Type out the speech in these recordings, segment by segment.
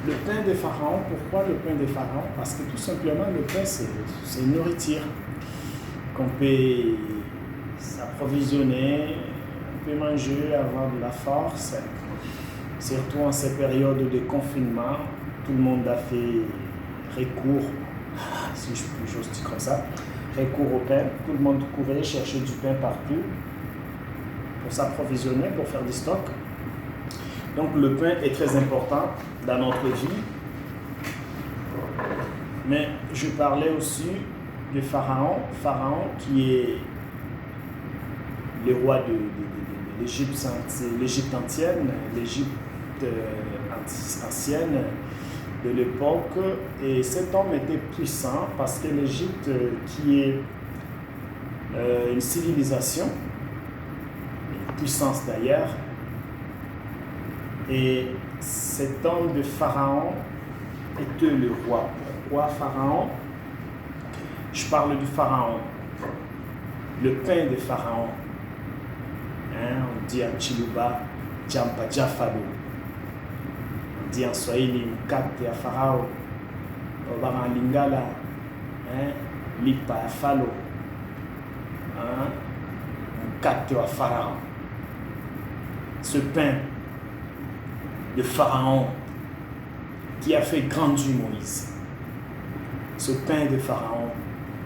Le pain de Pharaon, pourquoi le pain de Pharaon? Parce que tout simplement, le pain, c'est une nourriture qu'on peut s'approvisionner, on peut manger, avoir de la force. Surtout en ces périodes de confinement, tout le monde a fait recours, si j'ose dire comme ça, recours au pain. Tout le monde courait chercher du pain partout pour s'approvisionner, pour faire du stock. Donc le pain est très important dans notre vie. Mais je parlais aussi de Pharaon, Pharaon qui est le roi de l'Égypte ancienne, l'Égypte ancienne de l'époque. Et cet homme était puissant parce que l'Égypte, qui est une civilisation, une puissance d'ailleurs, et cet homme de Pharaon était le roi. Pourquoi Pharaon? Je parle du Pharaon, le pain de Pharaon. On dit en Chiluba, Jampa Jafalo. On dit en Swahili, Mkate ya Farao. En Lingala, Lipa ya Falo. Mkate ya Pharaon. Ce pain de Pharaon qui a fait grandir Moïse. Ce pain de Pharaon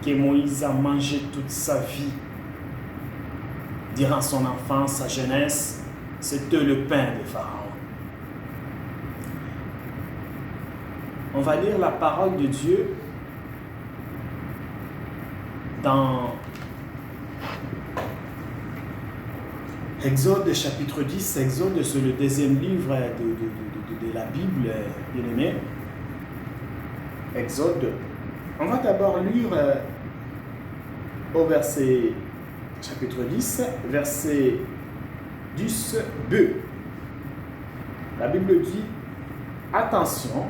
que Moïse a mangé toute sa vie, durant son enfance, sa jeunesse, c'était le pain de Pharaon. On va lire la parole de Dieu dans Exode chapitre 10. Exode, c'est le deuxième livre de la Bible, bien aimé. Exode. On va d'abord lire au verset chapitre 10, verset 10b. La Bible dit: attention,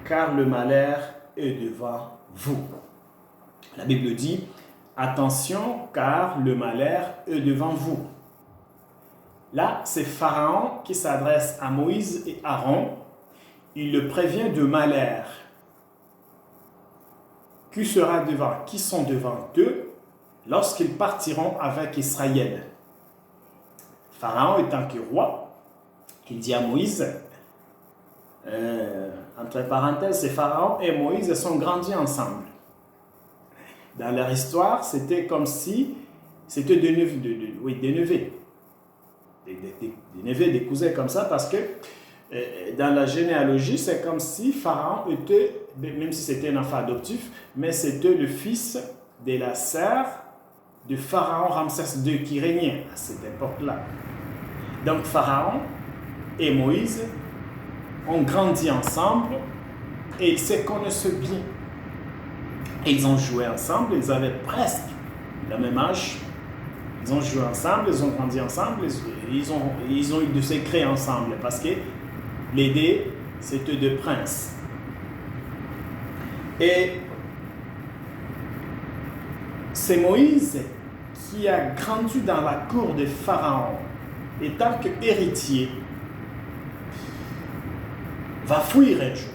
car le malheur est devant vous. La Bible dit: attention, car le malheur est devant vous. Là, c'est Pharaon qui s'adresse à Moïse et Aaron. Il le prévient de malheur qui sont devant eux lorsqu'ils partiront avec Israël. Pharaon étant que roi, il dit à Moïse, entre parenthèses, c'est Pharaon et Moïse sont grandis ensemble. Dans leur histoire, c'était comme si c'était des neveux, des cousins comme ça, parce que dans la généalogie, c'est comme si Pharaon était, même si c'était un enfant adoptif, mais c'était le fils de la sœur de Pharaon Ramsès II qui régnait à cette époque-là. Donc Pharaon et Moïse ont grandi ensemble et ils se connaissent bien. Et ils ont joué ensemble, ils avaient presque le même âge. Ils ont joué ensemble, ils ont grandi ensemble, ils ont eu des secrets ensemble parce que les deux, c'était deux princes. Et c'est Moïse qui a grandi dans la cour de Pharaon, et tant qu'héritier, va fuir un jour.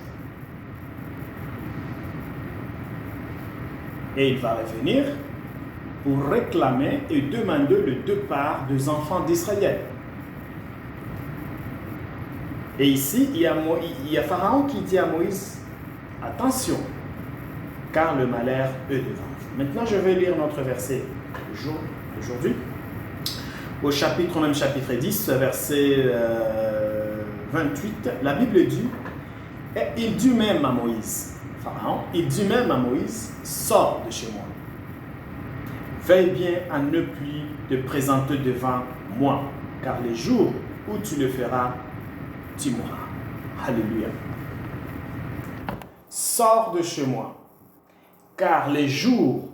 Et il va revenir pour réclamer et demander le départ des enfants d'Israël. Et ici, il y a Pharaon qui dit à Moïse, attention, car le malheur est devant vous. Maintenant, je vais lire notre verset aujourd'hui. Au chapitre 10, verset 28, la Bible dit, et il dit même à Moïse, Pharaon, il dit même à Moïse, sors de chez moi. Veille bien à ne plus te présenter devant moi, car les jours où tu le feras, tu mourras. Alléluia. Sors de chez moi, car les jours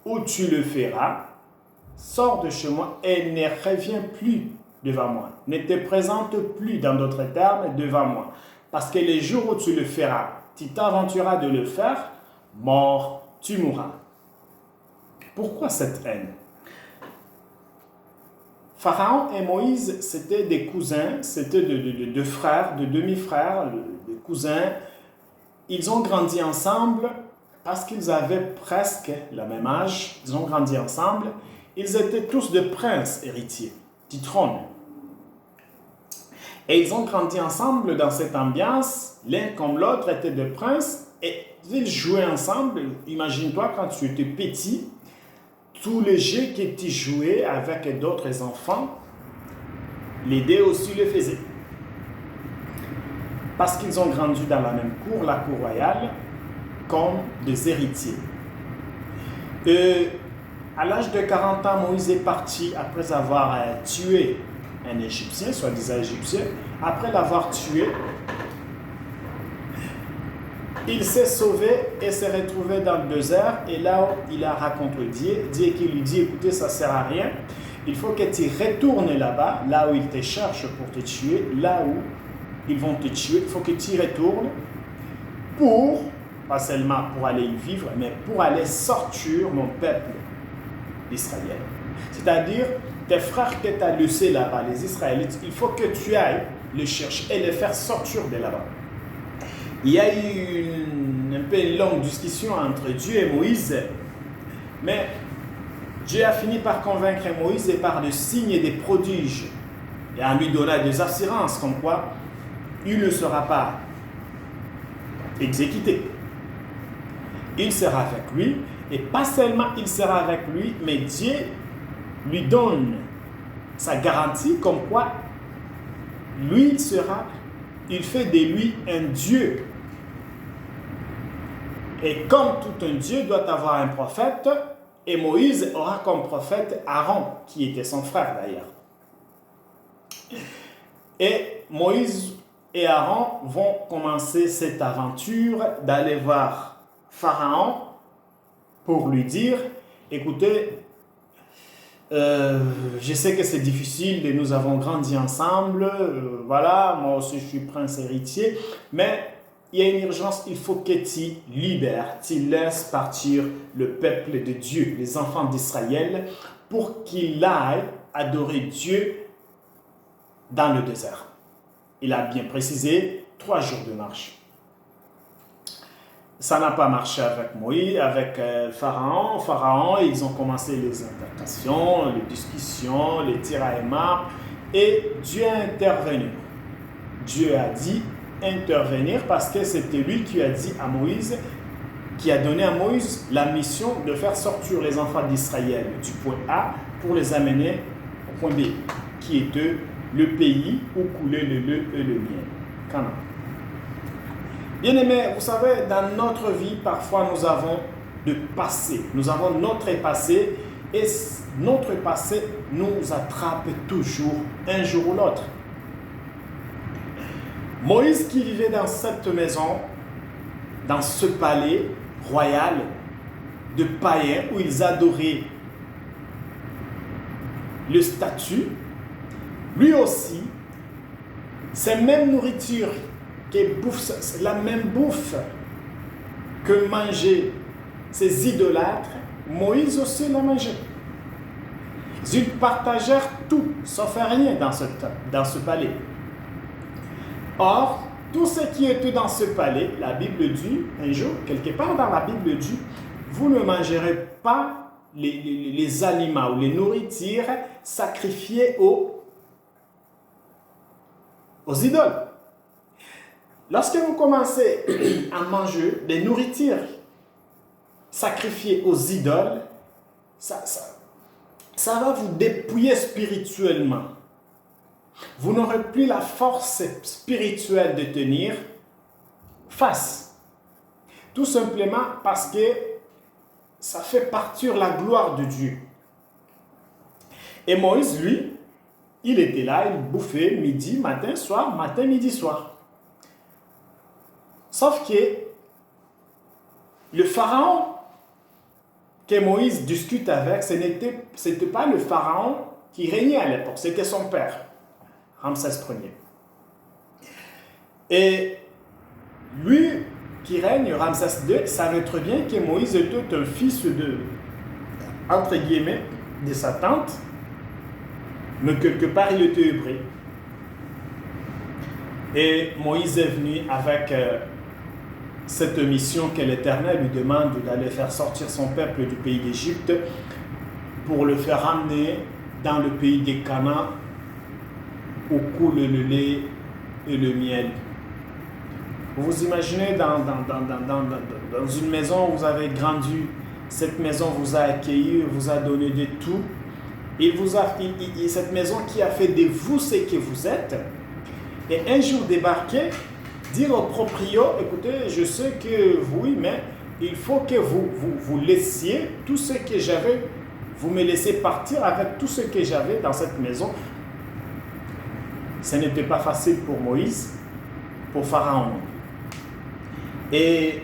où tu le feras, sors de chez moi et ne reviens plus devant moi. Ne te présente plus, dans d'autres termes, devant moi. Parce que les jours où tu le feras, tu t'aventureras de le faire, mort, tu mourras. Pourquoi cette haine? Pharaon et Moïse, c'était des cousins, c'était deux frères, de demi-frères, des cousins. Ils ont grandi ensemble parce qu'ils avaient presque le même âge. Ils ont grandi ensemble. Ils étaient tous de princes héritiers du trône. Et ils ont grandi ensemble dans cette ambiance. L'un comme l'autre étaient de princes. Et ils jouaient ensemble. Imagine-toi quand tu étais petit, tous les jeux que tu jouais avec d'autres enfants, les deux aussi le faisaient. Parce qu'ils ont grandi dans la même cour, la cour royale, comme des héritiers. À l'âge de 40 ans, Moïse est parti après avoir tué un Égyptien, soi-disant Égyptien. Après l'avoir tué, il s'est sauvé et s'est retrouvé dans le désert. Et là, il a rencontré Dieu. Dieu qui lui dit, écoutez, ça ne sert à rien. Il faut que tu retournes là-bas, là où ils te cherchent pour te tuer, là où ils vont te tuer. Il faut que tu y retournes pour, pas seulement pour aller y vivre, mais pour aller sortir mon peuple d'Israël. C'est-à-dire, tes frères que tu as laissés là-bas, les Israélites, il faut que tu ailles les chercher et les faire sortir de là-bas. Il y a eu un peu une longue discussion entre Dieu et Moïse, mais Dieu a fini par convaincre Moïse et par des signes et des prodiges, et en lui donnant des assurances comme quoi il ne sera pas exécuté. Il sera avec lui, et pas seulement il sera avec lui, mais Dieu lui donne sa garantie comme quoi lui il fait de lui un Dieu. Et comme tout un Dieu doit avoir un prophète, et Moïse aura comme prophète Aaron, qui était son frère d'ailleurs. Et Moïse et Aaron vont commencer cette aventure d'aller voir Pharaon pour lui dire, écoutez, je sais que c'est difficile, et nous avons grandi ensemble, voilà, moi aussi je suis prince héritier, mais il y a une urgence, il faut que tu libères, tu laisses partir le peuple de Dieu, les enfants d'Israël, pour qu'ils aillent adorer Dieu dans le désert. Il a bien précisé 3 jours de marche. Ça n'a pas marché avec Moïse, avec Pharaon. Pharaon, ils ont commencé les interrogations, les discussions, les tiraillements, et Dieu a intervenu. Dieu a dit intervenir parce que c'était lui qui a dit à Moïse, qui a donné à Moïse la mission de faire sortir les enfants d'Israël du point A pour les amener au point B, qui était le pays où coulait le lait et le miel, Canaan. Bien-aimés, vous savez, dans notre vie, parfois nous avons de passé. Nous avons notre passé et notre passé nous attrape toujours un jour ou l'autre. Moïse qui vivait dans cette maison, dans ce palais royal de païens où ils adoraient le statut, lui aussi, c'est même nourriture c'est la même bouffe que mangeaient ces idolâtres, Moïse aussi l'a mangé. Ils partagèrent tout, sauf rien dans ce palais. Or, tout ce qui était dans ce palais, la Bible dit, un jour, quelque part dans la Bible dit, vous ne mangerez pas les aliments ou les nourritures sacrifiées aux idoles. Lorsque vous commencez à manger des nourritures sacrifiées aux idoles, ça va vous dépouiller spirituellement. Vous n'aurez plus la force spirituelle de tenir face. Tout simplement parce que ça fait partir la gloire de Dieu. Et Moïse, lui, il était là, il bouffait midi, matin, soir, matin, midi, soir. Sauf que le pharaon que Moïse discute avec, ce n'était pas le pharaon qui régnait à l'époque, c'était son père, Ramsès Ier. Et lui qui règne, Ramsès II, savait très bien que Moïse était un fils entre guillemets, de sa tante, mais quelque part il était hébreu. Et Moïse est venu avec cette mission que l'Éternel lui demande d'aller faire sortir son peuple du pays d'Égypte pour le faire ramener dans le pays des Canaan où coule le lait et le miel. Vous vous imaginez dans une maison où vous avez grandi, cette maison vous a accueilli, vous a donné de tout. Cette maison qui a fait de vous ce que vous êtes. Et un jour débarquer, dire au proprio, écoutez, je sais que oui, mais il faut que vous laissiez tout ce que j'avais. Vous me laissez partir avec tout ce que j'avais dans cette maison. Ce n'était pas facile pour Moïse, pour Pharaon. Et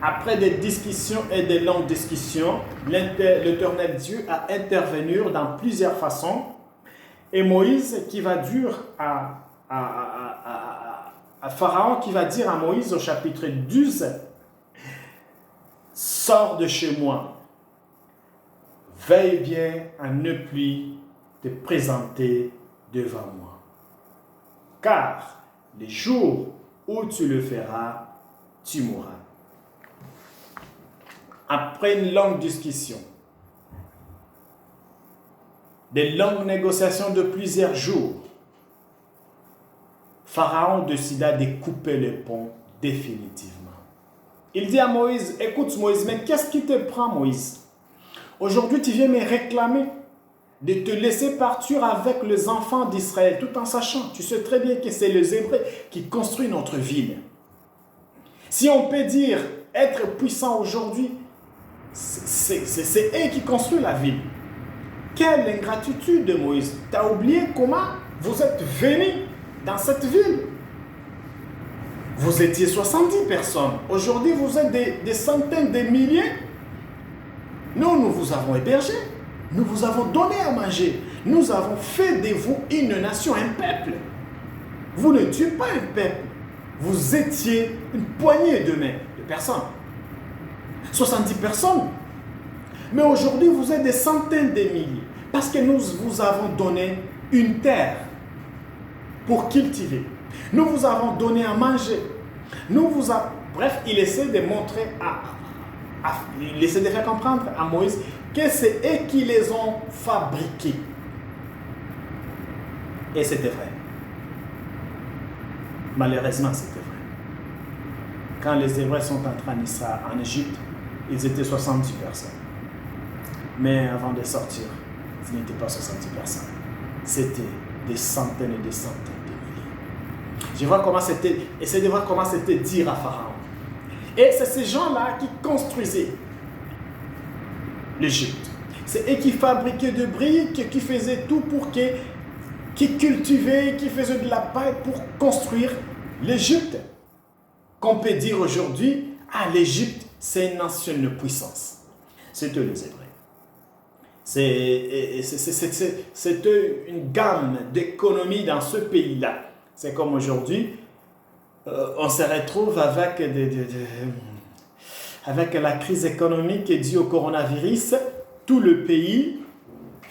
après des discussions et des longues discussions, l'Éternel Dieu a intervenu dans plusieurs façons. Et Moïse qui va dire à Pharaon, qui va dire à Moïse au chapitre 12, « Sors de chez moi, veille bien à ne plus te présenter devant moi. Car les jours où tu le feras, tu mourras. » Après une longue discussion, des longues négociations de plusieurs jours, Pharaon décida de couper le pont définitivement. Il dit à Moïse, écoute Moïse, mais qu'est-ce qui te prend Moïse? Aujourd'hui tu viens me réclamer de te laisser partir avec les enfants d'Israël, tout en sachant, tu sais très bien que c'est les Hébreux qui construisent notre ville. Si on peut dire être puissant aujourd'hui, c'est eux qui construisent la ville. Quelle ingratitude de Moïse. Tu as oublié comment vous êtes venus dans cette ville. Vous étiez 70 personnes. Aujourd'hui, vous êtes des centaines de milliers. Nous vous avons hébergé. Nous vous avons donné à manger. Nous avons fait de vous une nation, un peuple. Vous n'étiez pas un peuple. Vous étiez une poignée de mains, de personnes. 70 personnes. Mais aujourd'hui, vous êtes des centaines de milliers. Parce que nous vous avons donné une terre pour cultiver. Nous vous avons donné à manger. Bref, il essaie de montrer il essaie de faire comprendre à Moïse que c'est eux qui les ont fabriqués. Et c'était vrai. Malheureusement, c'était vrai. Quand les Hébreux sont entrés en Égypte, ils étaient 70 personnes. Mais avant de sortir, ce n'était pas 70 personnes. C'était des centaines et des centaines de milliers. Je vois comment c'était, essayez de voir comment c'était dire à Pharaon. Et c'est ces gens-là qui construisaient l'Égypte. C'est eux qui fabriquaient de briques, qui faisaient tout pour qui cultivaient, qui faisaient de la paille pour construire l'Égypte. Qu'on peut dire aujourd'hui, l'Égypte, c'est une ancienne puissance. C'est eux les Hébreux. C'est une gamme d'économies dans ce pays-là. C'est comme aujourd'hui, on se retrouve avec, avec la crise économique due au coronavirus. Tout le pays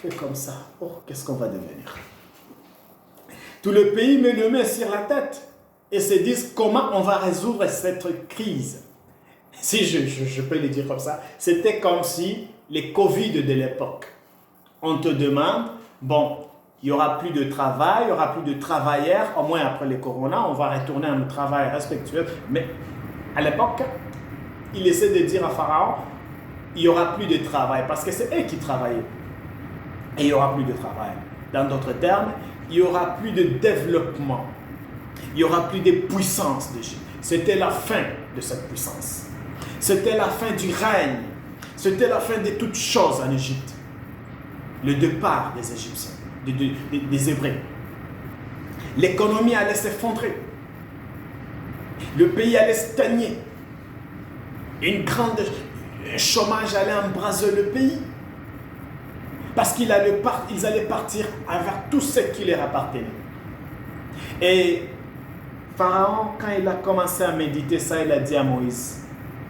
fait comme ça. Oh, qu'est-ce qu'on va devenir? Tout le pays met le main sur la tête et se dit comment on va résoudre cette crise. Si je peux le dire comme ça, c'était comme si les Covid de l'époque. On te demande, bon, il n'y aura plus de travail, il n'y aura plus de travailleurs, au moins après le corona, on va retourner à un travail respectueux. Mais à l'époque, il essaie de dire à Pharaon, il n'y aura plus de travail, parce que c'est eux qui travaillaient. Et il n'y aura plus de travail. Dans d'autres termes, il n'y aura plus de développement. Il n'y aura plus de puissance d'Égypte. C'était la fin de cette puissance. C'était la fin du règne. C'était la fin de toutes choses en Égypte. Le départ des Égyptiens, des Hébreux. L'économie allait s'effondrer. Le pays allait stagner. Un chômage allait embraser le pays. Parce qu'ils allaient partir avec tout ce qui leur appartenait. Et Pharaon, quand il a commencé à méditer ça, il a dit à Moïse,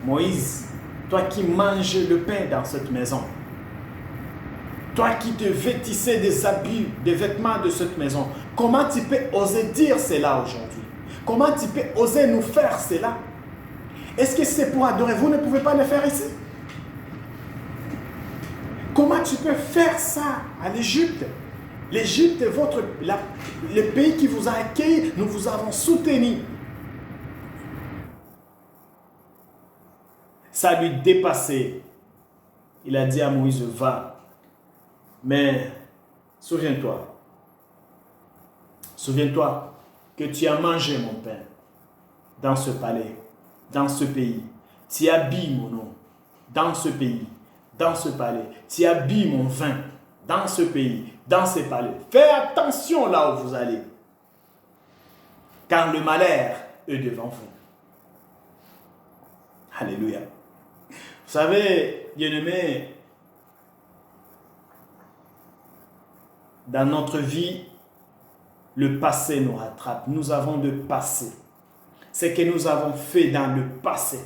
Moïse, toi qui manges le pain dans cette maison, toi qui te vêtissais des habits, des vêtements de cette maison, comment tu peux oser dire cela aujourd'hui? Comment tu peux oser nous faire cela? Est-ce que c'est pour adorer? Vous ne pouvez pas le faire ici. Comment tu peux faire ça à l'Égypte? L'Égypte est le pays qui vous a accueilli, nous vous avons soutenu. Ça lui dépassait. Il a dit à Moïse, va. Mais souviens-toi que tu as mangé mon pain dans ce palais, dans ce pays. Tu habilles mon nom dans ce pays, dans ce palais. Tu habilles mon vin dans ce pays, dans ce palais. Fais attention là où vous allez, car le malheur est devant vous. Alléluia. Vous savez, bien-aimés, dans notre vie, le passé nous rattrape. Nous avons de passé. Ce que nous avons fait dans le passé,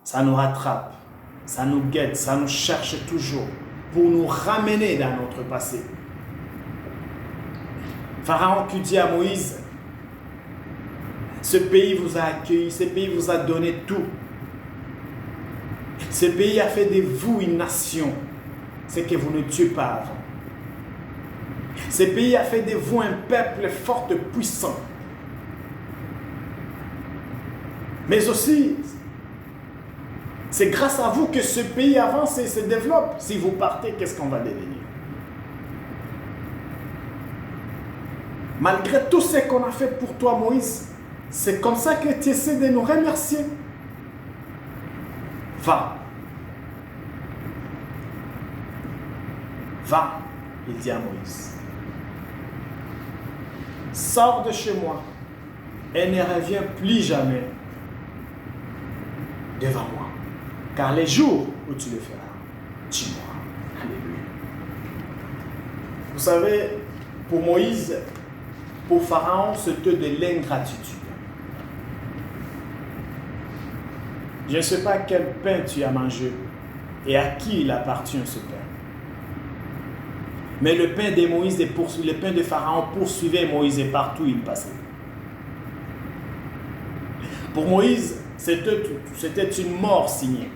ça nous rattrape, ça nous guette, ça nous cherche toujours pour nous ramener dans notre passé. Pharaon qui dit à Moïse, ce pays vous a accueilli, ce pays vous a donné tout. Ce pays a fait de vous une nation, c'est que vous ne tuez pas avant. Ce pays a fait de vous un peuple fort et puissant. Mais aussi, c'est grâce à vous que ce pays avance et se développe. Si vous partez, qu'est-ce qu'on va devenir? Malgré tout ce qu'on a fait pour toi, Moïse, c'est comme ça que tu essaies de nous remercier. Va. Va, il dit à Moïse. Sors de chez moi et ne reviens plus jamais devant moi. Car les jours où tu le feras, tu mourras. Alléluia. Vous savez, pour Moïse, pour Pharaon, c'était de l'ingratitude. Je ne sais pas quel pain tu as mangé et à qui il appartient ce pain. Mais le pain de Moïse, le pain de Pharaon poursuivait Moïse et partout il passait. Pour Moïse, c'était une mort signée.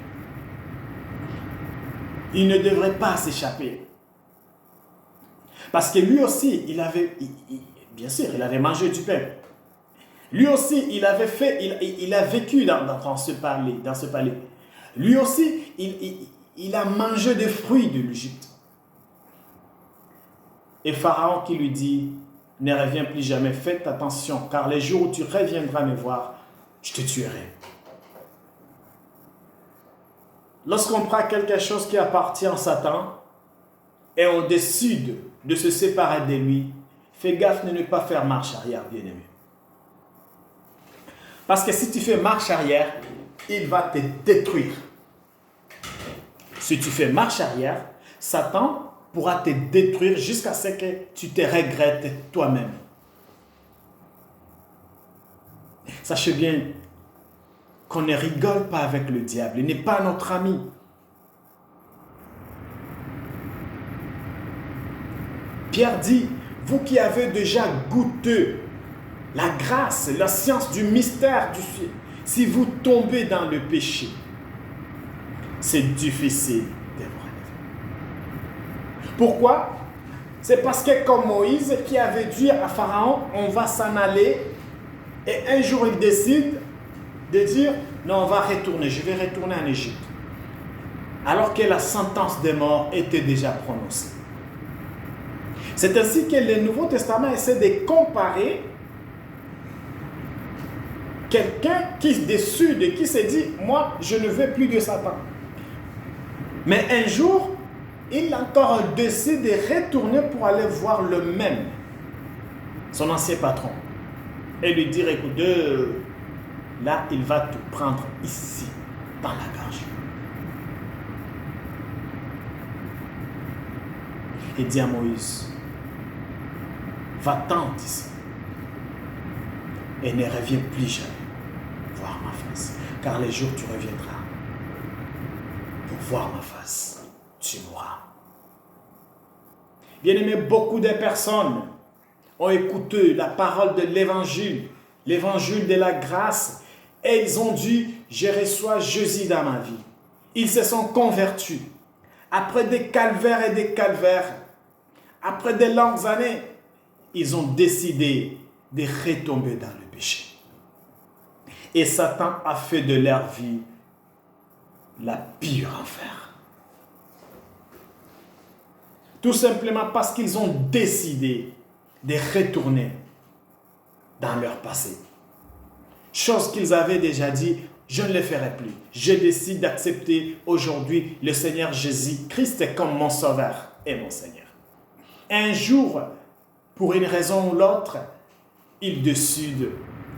Il ne devrait pas s'échapper. Parce que lui aussi, bien sûr, il avait mangé du pain. Lui aussi, il a vécu dans ce palais. Lui aussi, il a mangé des fruits de l'Égypte. Et Pharaon qui lui dit, ne reviens plus jamais, faites attention, car les jours où tu reviendras me voir, je te tuerai. Lorsqu'on prend quelque chose qui appartient à Satan et on décide de se séparer de lui, fais gaffe de ne pas faire marche arrière, bien-aimé. Parce que si tu fais marche arrière, il va te détruire. Si tu fais marche arrière, Satan pourra te détruire jusqu'à ce que tu te regrettes toi-même. Sachez bien qu'on ne rigole pas avec le diable. Il n'est pas notre ami. Pierre dit, vous qui avez déjà goûté la grâce, la science du mystère du ciel, si vous tombez dans le péché, c'est difficile de vous relever. Pourquoi? C'est parce que comme Moïse qui avait dit à Pharaon, on va s'en aller, et un jour il décide de dire, non, on va retourner, je vais retourner en Égypte. Alors que la sentence de mort était déjà prononcée. C'est ainsi que le Nouveau Testament essaie de comparer quelqu'un qui décide, qui se dit, moi, je ne veux plus de Satan. Mais un jour, il encore décide de retourner pour aller voir le même, son ancien patron, et lui dire, écoute, là, il va te prendre ici, dans la gorge. Il dit à Moïse, va-t'en ici et ne reviens plus jamais voir ma face. Car les jours où tu reviendras pour voir ma face, tu mourras. Bien-aimé, beaucoup de personnes ont écouté la parole de l'évangile de la grâce, et ils ont dit, je reçois Jésus dans ma vie. Ils se sont convertis. Après des calvaires et des calvaires, après de longues années, ils ont décidé de retomber dans le péché. Et Satan a fait de leur vie la pire enfer. Tout simplement parce qu'ils ont décidé de retourner dans leur passé. Chose qu'ils avaient déjà dit, je ne le ferai plus. Je décide d'accepter aujourd'hui le Seigneur Jésus-Christ comme mon sauveur et mon Seigneur. Un jour, pour une raison ou l'autre, ils décident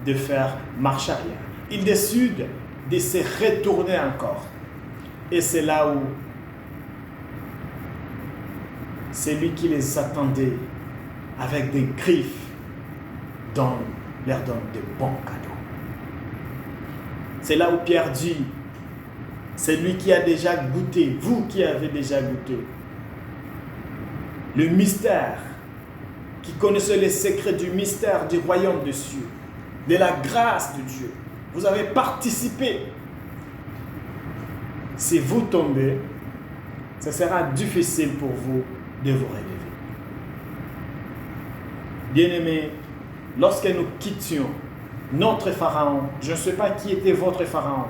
de faire marche arrière. Ils décident de se retourner encore. Et c'est là où celui qui les attendait avec des griffes leur donne de bons cadeaux. C'est là où Pierre dit, c'est lui qui a déjà goûté, vous qui avez déjà goûté, le mystère, qui connaissez les secrets du mystère du royaume des cieux, de la grâce de Dieu. Vous avez participé. Si vous tombez, ce sera difficile pour vous de vous relever. Bien-aimés, lorsque nous quittions notre Pharaon, je ne sais pas qui était votre Pharaon,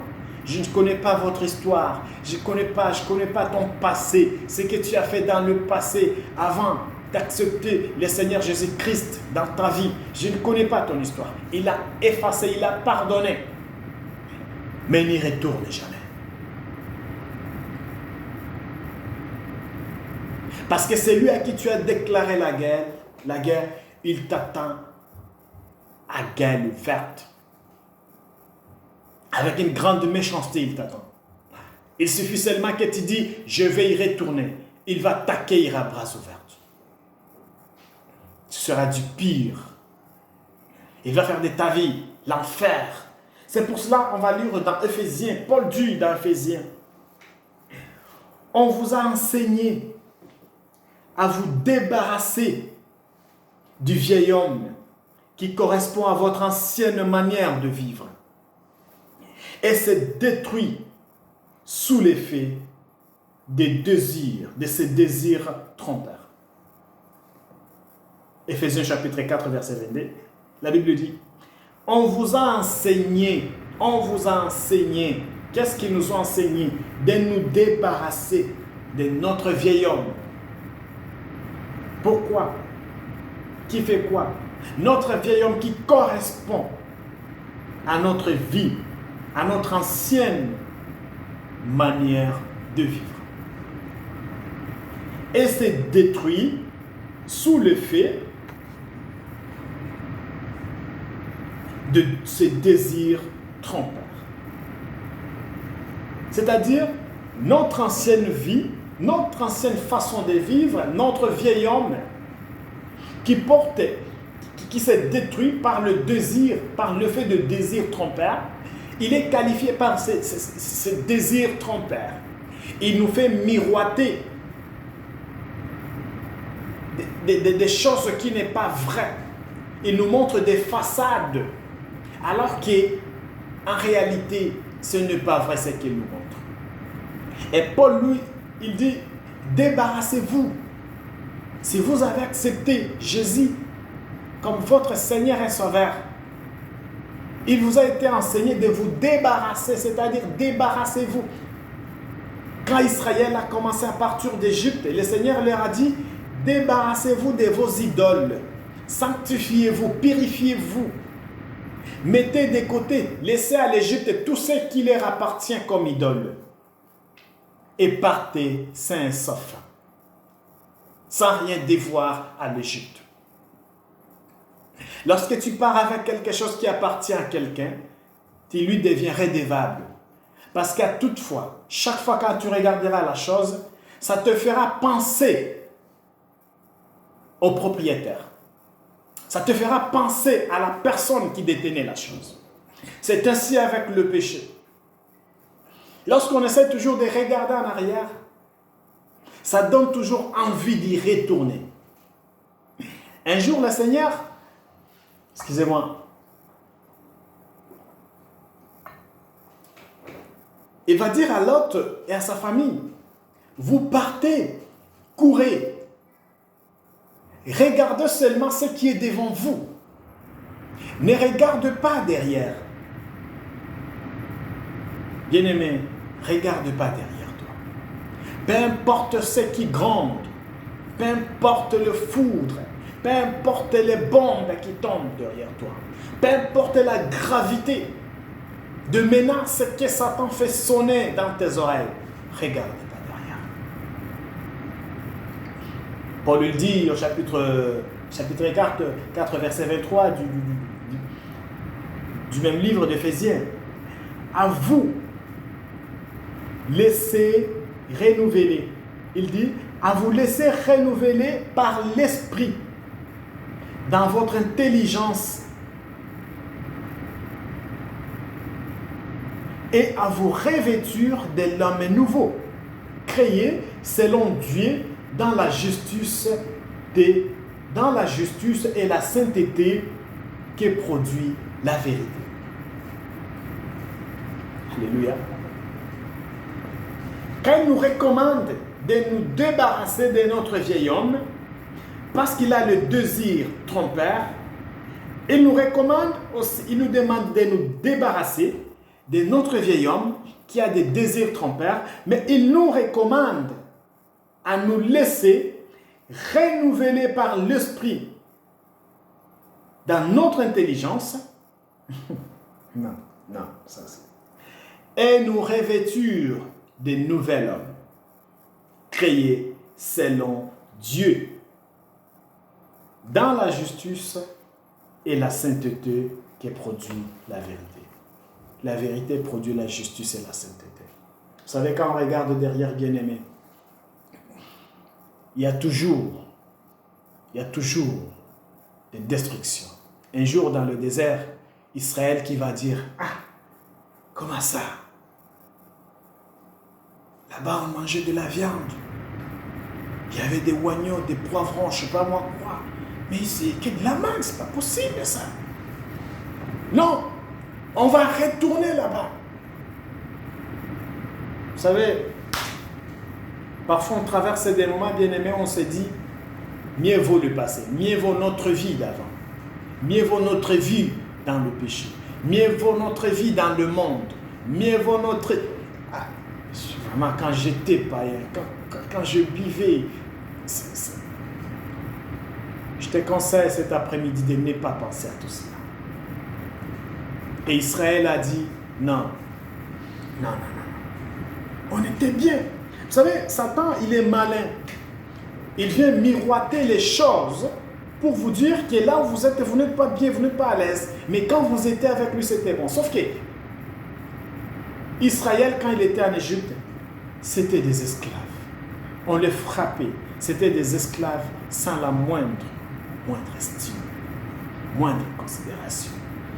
je ne connais pas votre histoire, je ne connais pas ton passé, ce que tu as fait dans le passé avant d'accepter le Seigneur Jésus-Christ dans ta vie. Je ne connais pas ton histoire. Il a effacé, il a pardonné, mais il n'y retourne jamais. Parce que c'est lui à qui tu as déclaré la guerre, il t'attend à guerre ouverte. Avec une grande méchanceté, il t'attend. Il suffit seulement que tu dis, je vais y retourner. Il va t'accueillir à bras ouverts. Tu seras du pire. Il va faire de ta vie l'enfer. C'est pour cela qu'on va lire dans Éphésiens, Paul dit dans Éphésiens, on vous a enseigné à vous débarrasser du vieil homme qui correspond à votre ancienne manière de vivre et se détruit sous l'effet des désirs, de ces désirs trompeurs. Éphésiens chapitre 4, verset 22, la Bible dit, on vous a enseigné, qu'est-ce qu'ils nous ont enseigné? De nous débarrasser de notre vieil homme. Pourquoi? Qui fait quoi? Notre vieil homme qui correspond à notre vie, à notre ancienne manière de vivre. Et c'est détruit sous l'effet de ces désirs trompeurs. C'est-à-dire, notre ancienne vie, notre ancienne façon de vivre, notre vieil homme qui s'est détruit par le désir, par le fait de désir trompeur, il est qualifié par ce désir trompeur. Il nous fait miroiter des choses qui n'est pas vraies. Il nous montre des façades, alors qu'en réalité, ce n'est pas vrai ce qu'il nous montre. Et Paul, lui, il dit, débarrassez-vous. Si vous avez accepté Jésus comme votre Seigneur et Sauveur, il vous a été enseigné de vous débarrasser, c'est-à-dire débarrassez-vous. Quand Israël a commencé à partir d'Égypte, le Seigneur leur a dit, débarrassez-vous de vos idoles, sanctifiez-vous, purifiez-vous, mettez de côté, laissez à l'Égypte tout ce qui leur appartient comme idole et partez sains et saufs, sans rien devoir à l'Égypte. Lorsque tu pars avec quelque chose qui appartient à quelqu'un, tu lui deviens redevable. Parce qu'à toutefois, chaque fois que tu regarderas la chose, ça te fera penser au propriétaire. Ça te fera penser à la personne qui détenait la chose. C'est ainsi avec le péché. Lorsqu'on essaie toujours de regarder en arrière, ça donne toujours envie d'y retourner. Un jour, le Seigneur, excusez-moi, il va dire à Lot et à sa famille, vous partez, courez, regardez seulement ce qui est devant vous. Ne regarde pas derrière. Bien-aimé, regarde pas derrière toi. Peu importe ce qui gronde, peu importe le foudre, peu importe les bombes qui tombent derrière toi, peu importe la gravité de menaces que Satan fait sonner dans tes oreilles, regarde pas derrière. Paul le dit au chapitre 4 verset 23 du même livre d'Éphésiens. À vous, laissez renouveler. Il dit, à vous laisser renouveler par l'esprit dans votre intelligence et à vous revêtir de l'homme nouveau, créé selon Dieu dans la justice et la sainteté qui produit la vérité. Alléluia. Quand il nous recommande de nous débarrasser de notre vieil homme, parce qu'il a le désir trompeur, il nous recommande aussi, il nous demande de nous débarrasser de notre vieil homme qui a des désirs trompeurs, mais il nous recommande à nous laisser renouveler par l'esprit dans notre intelligence. Non, ça c'est. Et nous revêtir de nouvel homme, créé selon Dieu, dans la justice et la sainteté qui produit la vérité. La vérité produit la justice et la sainteté. Vous savez, quand on regarde derrière, bien-aimé, il y a toujours des destructions. Un jour dans le désert, Israël qui va dire, ah, comment ça? Là-bas, on mangeait de la viande. Il y avait des oignons, des poivrons, je ne sais pas moi quoi. Mais ici, il y a de la mangue, c'est pas possible ça. Non, on va retourner là-bas. Vous savez, parfois on traverse des moments bien-aimés, on se dit, mieux vaut le passé, mieux vaut notre vie d'avant, mieux vaut notre vie dans le péché, mieux vaut notre vie dans le monde, mieux vaut notre... Ah, vraiment, quand j'étais païen, quand je buvais, je te conseille cet après-midi de ne pas penser à tout cela. Et Israël a dit, non. On était bien. Vous savez, Satan, il est malin. Il vient miroiter les choses pour vous dire que là où vous êtes, vous n'êtes pas bien, vous n'êtes pas à l'aise. Mais quand vous étiez avec lui, c'était bon. Sauf que Israël, quand il était en Égypte, c'était des esclaves. On les frappait. C'était des esclaves sans la moindre estime, moindre considération.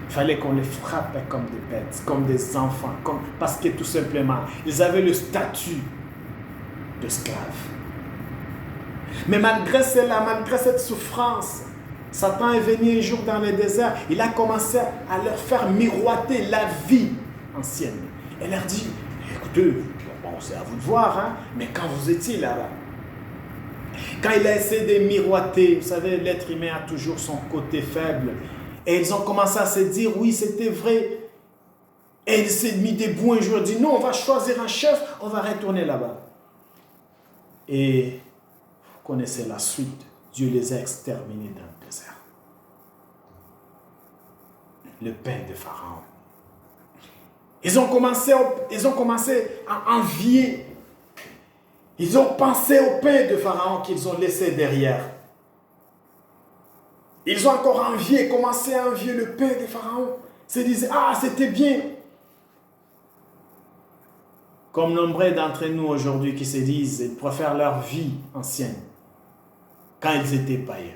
Il fallait qu'on les frappe comme des bêtes, comme des enfants, parce que tout simplement, ils avaient le statut d'esclaves. Mais malgré cela, malgré cette souffrance, Satan est venu un jour dans le désert, il a commencé à leur faire miroiter la vie ancienne. Il leur dit, écoutez, bon, c'est à vous de voir, hein, mais quand vous étiez là-bas, quand il a essayé de miroiter, vous savez, l'être humain a toujours son côté faible. Et ils ont commencé à se dire, oui, c'était vrai. Et il s'est mis debout un jour, il dit, non, on va choisir un chef, on va retourner là-bas. Et vous connaissez la suite. Dieu les a exterminés dans le désert. Le pain de Pharaon. Ils ont commencé à envier. Ils ont pensé au pain de Pharaon qu'ils ont laissé derrière. Ils ont encore commencé à envier le pain de Pharaon. Ils se disaient, ah, c'était bien. Comme nombreux d'entre nous aujourd'hui qui se disent, ils préfèrent leur vie ancienne quand ils étaient païens.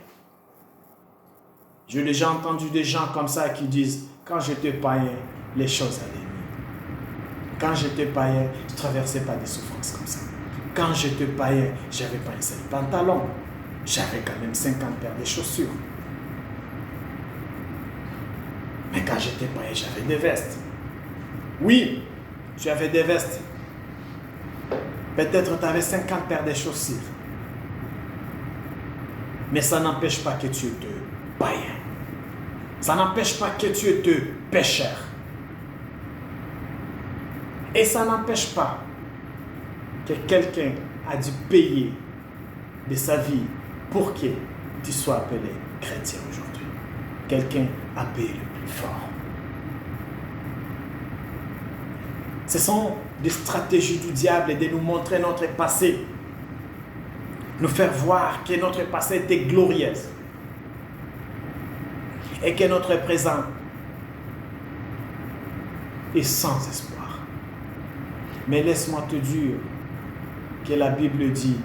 J'ai déjà entendu des gens comme ça qui disent, quand j'étais païen, les choses allaient mieux. Quand j'étais païen, je ne traversais pas des souffrances comme ça. Quand j'étais païen, je n'avais pas un seul pantalon. J'avais quand même 50 paires de chaussures. Mais quand j'étais païen, j'avais des vestes. Oui, j'avais des vestes. Peut-être tu avais 50 paires de chaussures. Mais ça n'empêche pas que tu étais païen. Ça n'empêche pas que tu étais pécheur. Et ça n'empêche pas que quelqu'un a dû payer de sa vie pour que tu sois appelé chrétien aujourd'hui. Quelqu'un a payé le plus fort. Ce sont des stratégies du diable de nous montrer notre passé. Nous faire voir que notre passé était glorieux. Et que notre présent est sans espoir. Mais laisse-moi te dire que la Bible dit,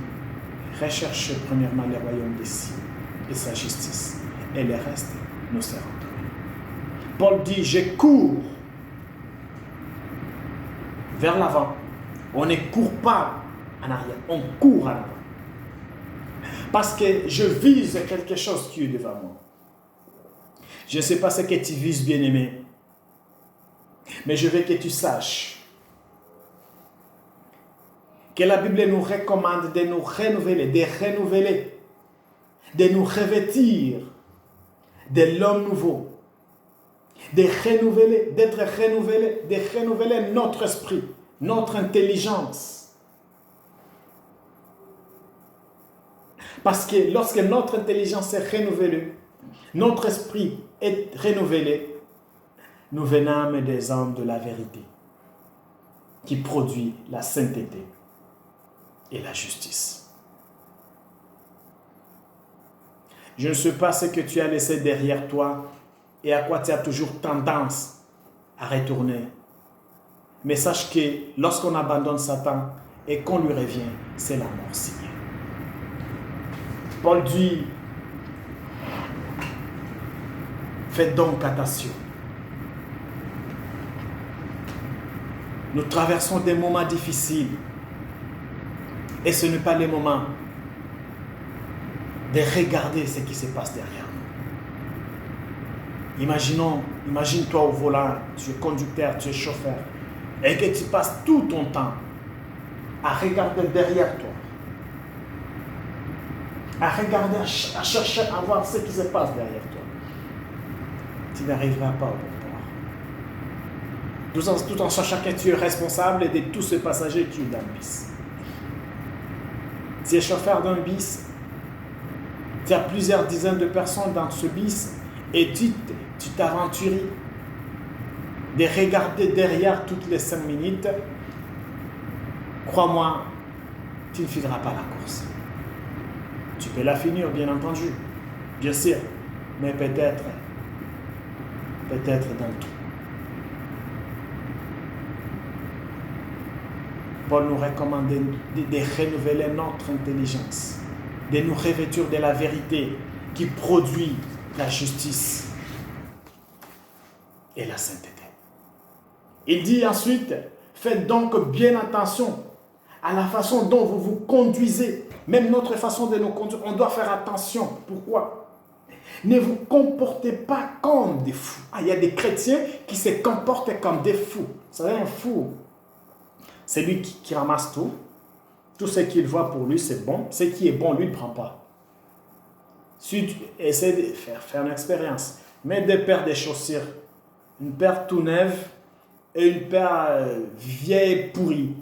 recherchez premièrement le royaume des cieux et sa justice, et le reste nous sera donné. Paul dit, je cours vers l'avant. On ne court pas en arrière, on court en avant. Parce que je vise quelque chose qui est devant moi. Je ne sais pas ce que tu vises, bien-aimé, mais je veux que tu saches que la Bible nous recommande de nous renouveler, de nous revêtir de l'homme nouveau, d'être renouvelé, de renouveler notre esprit, notre intelligence. Parce que lorsque notre intelligence est renouvelée, notre esprit est renouvelé, nous venons des hommes de la vérité qui produit la sainteté et la justice. Je ne sais pas ce que tu as laissé derrière toi et à quoi tu as toujours tendance à retourner. Mais sache que lorsqu'on abandonne Satan et qu'on lui revient, c'est la mort signée. Paul dit, faites donc attention. Nous traversons des moments difficiles. Et ce n'est pas le moment de regarder ce qui se passe derrière nous. Imagine-toi au volant, tu es conducteur, tu es chauffeur, et que tu passes tout ton temps à regarder derrière toi, à regarder, à chercher à voir ce qui se passe derrière toi. Tu n'arriveras pas au bon port. Tout en sachant que tu es responsable de tous ces passagers qui sont dans le bis. Tu es chauffeur d'un bis, tu as plusieurs dizaines de personnes dans ce bis et tu t'aventures de regarder derrière toutes les 5 minutes. Crois-moi, tu ne finiras pas la course. Tu peux la finir, bien entendu, bien sûr, mais peut-être dans tout. Paul nous recommande de renouveler notre intelligence, de nous revêtir de la vérité qui produit la justice et la sainteté. Il dit ensuite, faites donc bien attention à la façon dont vous vous conduisez. Même notre façon de nous conduire, on doit faire attention. Pourquoi? Ne vous comportez pas comme des fous. Il y a des chrétiens qui se comportent comme des fous. Vous savez, un fou, c'est lui qui ramasse tout. Tout ce qu'il voit pour lui, c'est bon. Ce qui est bon, lui, il ne prend pas. Si tu essaies de faire une expérience, mets 2 paires de chaussures, une paire tout neuve et une paire vieille pourrie.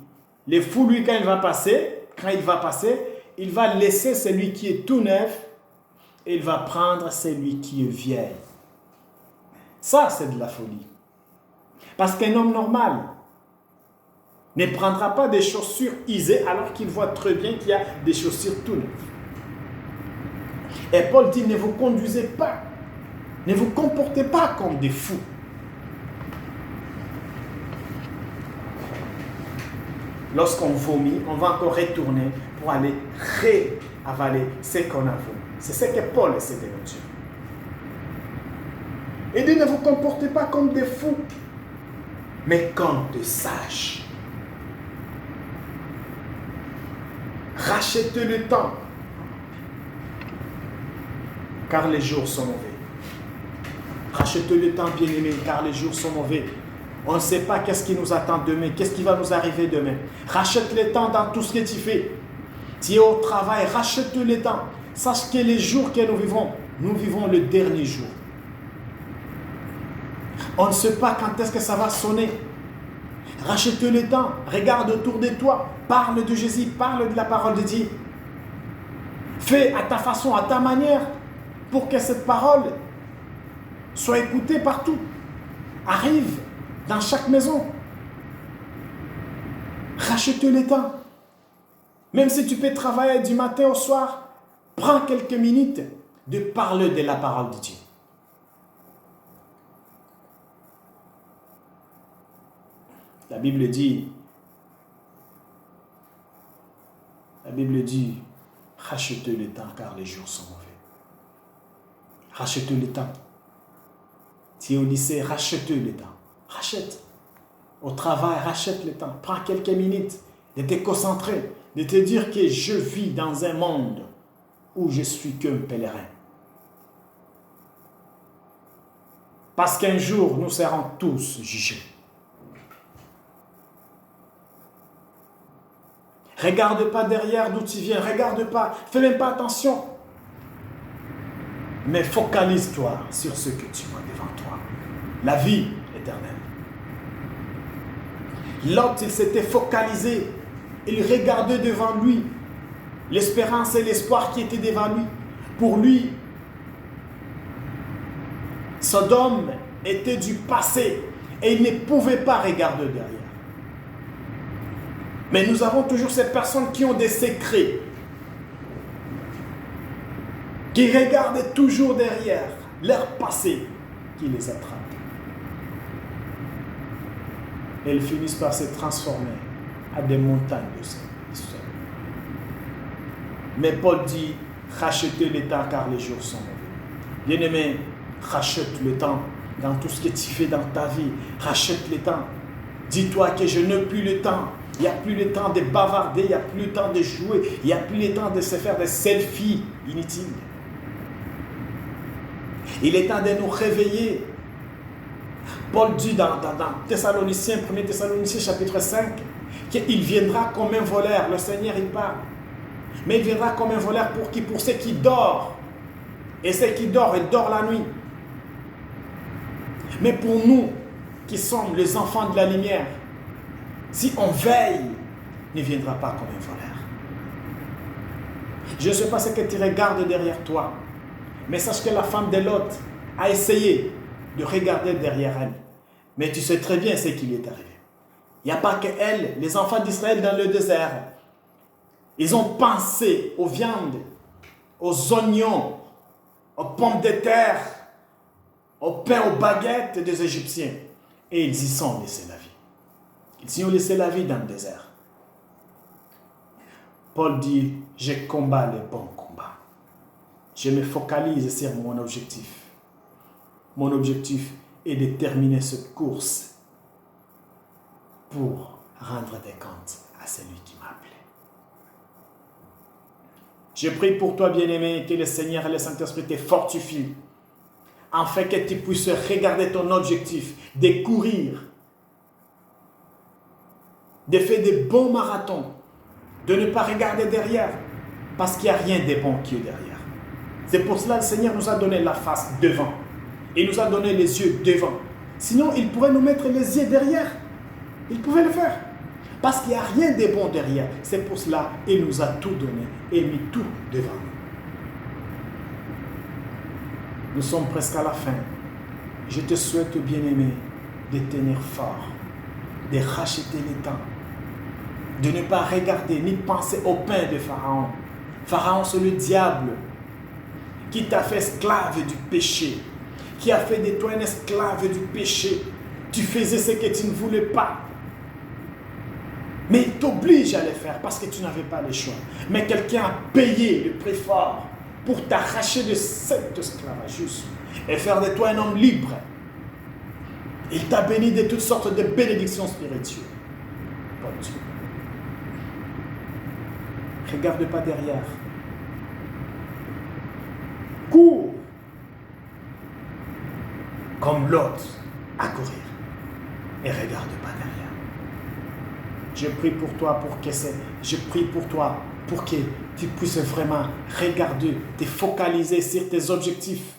Le fou, lui, quand il va passer, il va laisser celui qui est tout neuf et il va prendre celui qui est vieil. Ça, c'est de la folie. Parce qu'un homme normal ne prendra pas des chaussures usées alors qu'il voit très bien qu'il y a des chaussures tout neuves. Et Paul dit, ne vous conduisez pas, ne vous comportez pas comme des fous. Lorsqu'on vomit, on va encore retourner pour aller réavaler ce qu'on a vomi. C'est ce que Paul essaie de nous dire. Il dit, ne vous comportez pas comme des fous, mais comme des sages. Rachetez le temps. car les jours sont mauvais. Rachète le temps, bien-aimé, car les jours sont mauvais. On ne sait pas qu'est-ce qui nous attend demain, qu'est-ce qui va nous arriver demain. Rachète le temps dans tout ce que tu fais. Tu es au travail, rachète le temps. Sache que les jours que nous vivons le dernier jour. On ne sait pas quand est-ce que ça va sonner. Rachète le temps, regarde autour de toi, parle de Jésus, parle de la parole de Dieu. Fais à ta façon, à ta manière, pour que cette parole soit écoutée partout. Arrive dans chaque maison. Rachète le temps. Même si tu peux travailler du matin au soir, prends quelques minutes de parler de la parole de Dieu. La Bible dit, rachète le temps car les jours sont mauvais. Rachète le temps. Si au lycée, rachète le temps. Rachète. Au travail, rachète le temps. Prends quelques minutes de te concentrer, de te dire que je vis dans un monde où je suis qu'un pèlerin. Parce qu'un jour, nous serons tous jugés. Regarde pas derrière d'où tu viens, regarde pas, fais même pas attention. Mais focalise-toi sur ce que tu vois devant toi. La vie éternelle. Lot, il s'était focalisé, il regardait devant lui l'espérance et l'espoir qui étaient devant lui. Pour lui, Sodome était du passé et il ne pouvait pas regarder derrière. Mais nous avons toujours ces personnes qui ont des secrets, qui regardent toujours derrière leur passé, qui les attrape. Elles finissent par se transformer à des montagnes de sel. Mais Paul dit, rachetez le temps car les jours sont mauvais. Bien-aimé, rachète le temps dans tout ce que tu fais dans ta vie. Rachète le temps. Dis-toi que je n'ai plus le temps. Il n'y a plus le temps de bavarder, il n'y a plus le temps de jouer, il n'y a plus le temps de se faire des selfies inutiles. Il est temps de nous réveiller. Paul dit dans Thessaloniciens, 1 Thessaloniciens chapitre 5, qu'il viendra comme un voleur. Le Seigneur, il parle. Mais il viendra comme un voleur pour qui? Pour ceux qui dorment. Et ceux qui dorment, ils dorment la nuit. Mais pour nous, qui sommes les enfants de la lumière, si on veille, il ne viendra pas comme un voleur. Je ne sais pas ce que tu regardes derrière toi, mais sache que la femme de Lot a essayé de regarder derrière elle. Mais tu sais très bien ce qui lui est arrivé. Il n'y a pas que elle, les enfants d'Israël dans le désert. Ils ont pensé aux viandes, aux oignons, aux pommes de terre, au pain, aux baguettes des Égyptiens. Et ils y sont laissés la vie. Ils y ont laissé la vie dans le désert. Paul dit, je combats le bon combat. Je me focalise sur mon objectif. Mon objectif est de terminer cette course pour rendre des comptes à celui qui m'a appelé. Je prie pour toi, bien-aimé, que le Seigneur et le Saint-Esprit te fortifient, afin que tu puisses regarder ton objectif, de courir, de faire des bons marathons, de ne pas regarder derrière, parce qu'il n'y a rien de bon qui est derrière. C'est pour cela que le Seigneur nous a donné la face devant. Il nous a donné les yeux devant. Sinon, il pourrait nous mettre les yeux derrière. Il pouvait le faire. Parce qu'il n'y a rien de bon derrière. C'est pour cela qu'il nous a tout donné et mis tout devant nous. Nous sommes presque à la fin. Je te souhaite, bien-aimé, de tenir fort, de racheter le temps, de ne pas regarder ni penser au pain de Pharaon. Pharaon, c'est le diable qui t'a fait esclave du péché, qui a fait de toi un esclave du péché. Tu faisais ce que tu ne voulais pas. Mais il t'oblige à le faire parce que tu n'avais pas le choix. Mais quelqu'un a payé le prix fort pour t'arracher de cet esclavagisme et faire de toi un homme libre. Il t'a béni de toutes sortes de bénédictions spirituelles. Bon Dieu. Regarde pas derrière. Cours comme l'autre à courir. Et regarde pas derrière. Je prie pour toi je prie pour toi pour que tu puisses vraiment regarder, te focaliser sur tes objectifs.